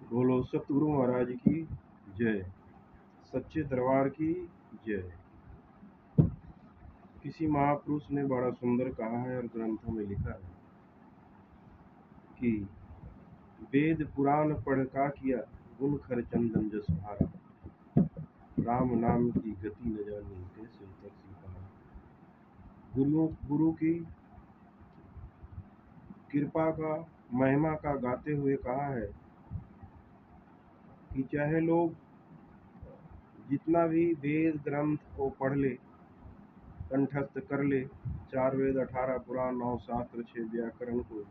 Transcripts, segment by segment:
बोलो सतगुरु महाराज की जय। सच्चे दरबार की जय। किसी महापुरुष ने बड़ा सुंदर कहा है और ग्रंथों में लिखा है कि वेद पुराण पढ़ का किया, गुण खर चंदन जस भारा, राम नाम की गति न जानी कैसे उतर सी पारा। गुरु की कृपा का महिमा का गाते हुए कहा है कि चाहे लोग जितना भी वेद ग्रंथ को पढ़ ले, कंठस्थ कर ले, 4 वेद 18 पुराण 9 शास्त्र 6 व्याकरण को,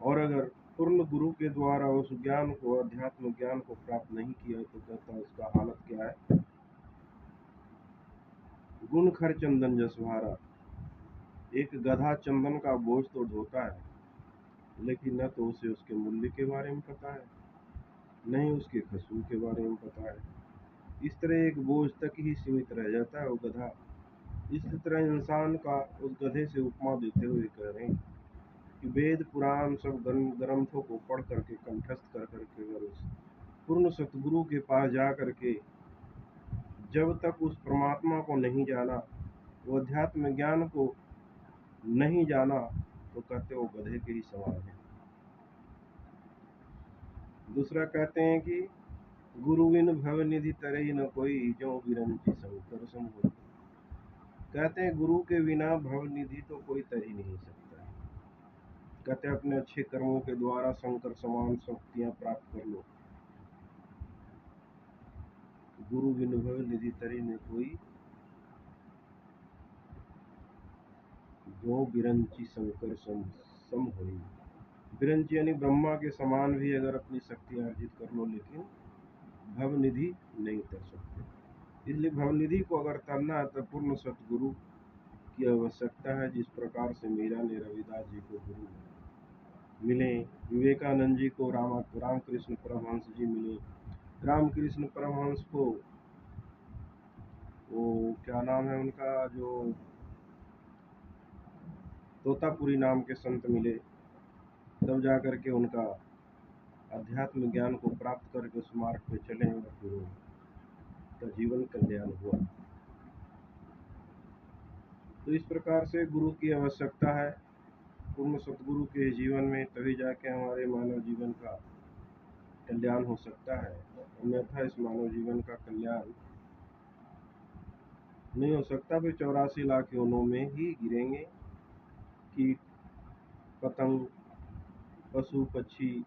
और अगर पूर्ण गुरु के द्वारा उस ज्ञान को, अध्यात्म ज्ञान को प्राप्त नहीं किया तो कहता है उसका हालत क्या है। गुण खर चंदन जस भारा। एक गधा चंदन का बोझ तो ढोता है, लेकिन न तो उसे उसके मूल्य के बारे में पता है, नहीं उसके खसूल के बारे में पता है। इस तरह एक बोझ तक ही सीमित रह जाता है वो गधा। इसी तरह इंसान का उस गधे से उपमा देते हुए कह रहे हैं कि वेद पुराण सब ग्रंथों को पढ़ करके, कंठस्थ कर करके, अगर उस पूर्ण सतगुरु के पास जा करके जब तक उस परमात्मा को नहीं जाना, वो अध्यात्म ज्ञान को नहीं जाना, तो कहते वो गधे के ही समान है। दूसरा कहते हैं कि गुरु बिन भव निधि तरई न कोई, जो बिरंची शंकर सम होई। कहते हैं गुरु के बिना भव निधि तो कोई तर ही नहीं सकता है। कहते हैं अपने अच्छे कर्मों के द्वारा शंकर समान शक्तियां प्राप्त कर लो। गुरु बिन भव निधि तरी न कोई, जो बिरंची शंकर सम होई। बिरंची यानी ब्रह्मा के समान भी अगर अपनी शक्ति अर्जित कर लो, लेकिन भव निधि नहीं तर सकते। इसलिए भव निधि को अगर तरना है तो पूर्ण सतगुरु की आवश्यकता है। जिस प्रकार से मीरा ने रविदास जी को गुरु मिले, विवेकानंद जी को रामकृष्ण परमहंस जी मिले, रामकृष्ण परमहंस को वो क्या नाम है उनका, जो तोतापुरी नाम के संत मिले, तब जाकर के उनका अध्यात्म ज्ञान को प्राप्त करके उस मार्ग पे चले और फिर उनका जीवन कल्याण हुआ। तो इस प्रकार से गुरु की आवश्यकता है पूर्ण सतगुरु के जीवन में, तभी जाके हमारे मानव जीवन का कल्याण हो सकता है। अन्यथा इस मानव जीवन का कल्याण नहीं हो सकता। फिर 84 लाख योनों में ही गिरेंगे, कीट पतंग पशु पक्षी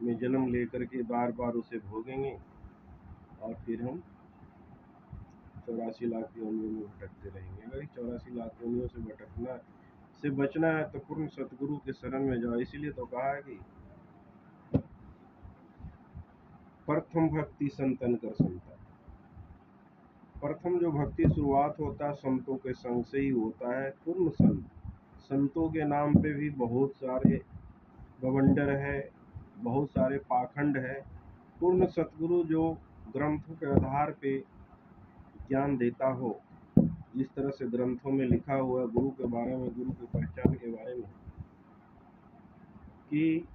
में जन्म लेकर के बार बार उसे भोगेंगे और फिर हम 84 लाख योनियों में भटकते रहेंगे। अगर 84 लाख योनियों से भटकना से बचना है तो पूर्ण सतगुरु के शरण में जाओ। इसीलिए तो कहा है कि प्रथम भक्ति संतन कर संता। प्रथम जो भक्ति शुरुआत होता है संतों के संग से ही होता है। पूर्ण संतों के नाम पे भी बहुत सारे बवंडर है, बहुत सारे पाखंड है। पूर्ण सतगुरु जो ग्रंथों के आधार पे ज्ञान देता हो, जिस तरह से ग्रंथों में लिखा हुआ है गुरु के बारे में, गुरु की पहचान के बारे में, कि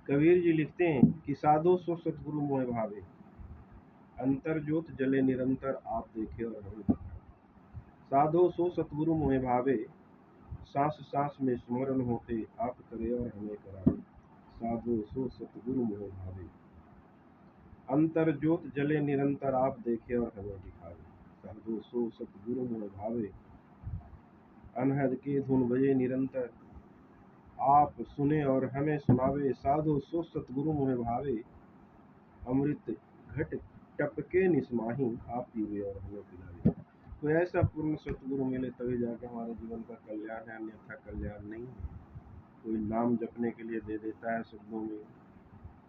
कबीर जी लिखते हैं कि साधो सो सतगुरु मोह भावे, अंतर ज्योत जले निरंतर आप देखे और हमें दिखाए। साधो सो सतगुरु मोह भावे, सांस सांस में स्मरण होते आप करे और हमें करावे। साधो सो सतगुरु मोह भावे, अंतर ज्योत जले निरंतर आप देखे और हमें दिखावे। साधो सो सतगुरु मोह भावे, अनहद के धुन बजे निरंतर आप सुने और हमें सुनावे। साधो सो सतगुरु मोह भावे, अमृत घट टपके निस्माही आप पीवे और हमें पिलावे। तो ऐसा पूर्ण सतगुरु मिले तभी जाके हमारे जीवन का कल्याण है, अन्यथा कल्याण नहीं है। कोई नाम जपने के लिए दे देता है शब्दों में,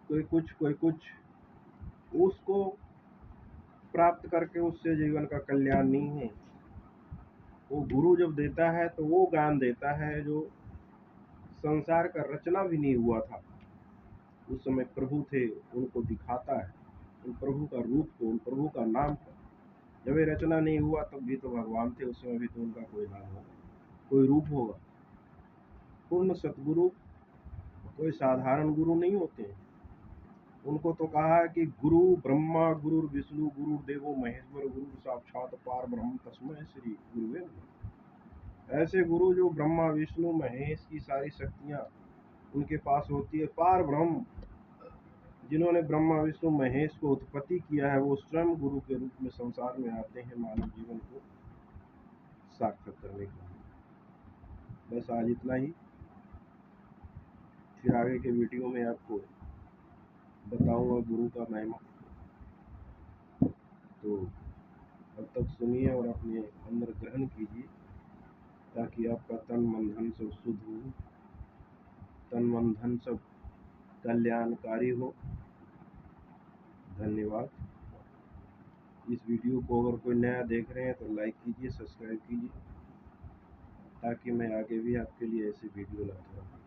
कोई कुछ, उसको प्राप्त करके उससे जीवन का कल्याण नहीं है। वो गुरु जब देता है तो वो ज्ञान देता है जो संसार का रचना भी नहीं हुआ था, उस समय प्रभु थे, उनको दिखाता है उन प्रभु का रूप को, उन प्रभु का नाम को। जब ये रचना नहीं हुआ तब भी तो भगवान थे, उस समय भी तो उनका कोई नाम होगा, कोई रूप होगा। पूर्ण सतगुरु कोई साधारण गुरु नहीं होते हैं। उनको तो कहा है कि गुरु ब्रह्मा गुरु विष्णु गुरु देवो महेश्वर गुरु साक्षात पार ब्रह्म तस्मै श्री गुरुवे नमः। ऐसे गुरु जो ब्रह्मा विष्णु महेश की सारी शक्तियां उनके पास होती है, पार ब्रह्म जिन्होंने ब्रह्मा विष्णु महेश को उत्पत्ति किया है, वो स्वयं गुरु के रूप में संसार में आते हैं मानव जीवन को सार्थक करने के लिए। बस आज इतना ही। फिर आगे के वीडियो में आपको बताऊंगा गुरु का महिमा। तो अब तक सुनिए और अपने अंदर ग्रहण कीजिए, ताकि आपका तन मन धन सब शुद्ध हो, तन मन धन सब कल्याणकारी हो। धन्यवाद। इस वीडियो को अगर कोई नया देख रहे हैं तो लाइक कीजिए, सब्सक्राइब कीजिए, ताकि मैं आगे भी आपके लिए ऐसे वीडियो लाता रहूं।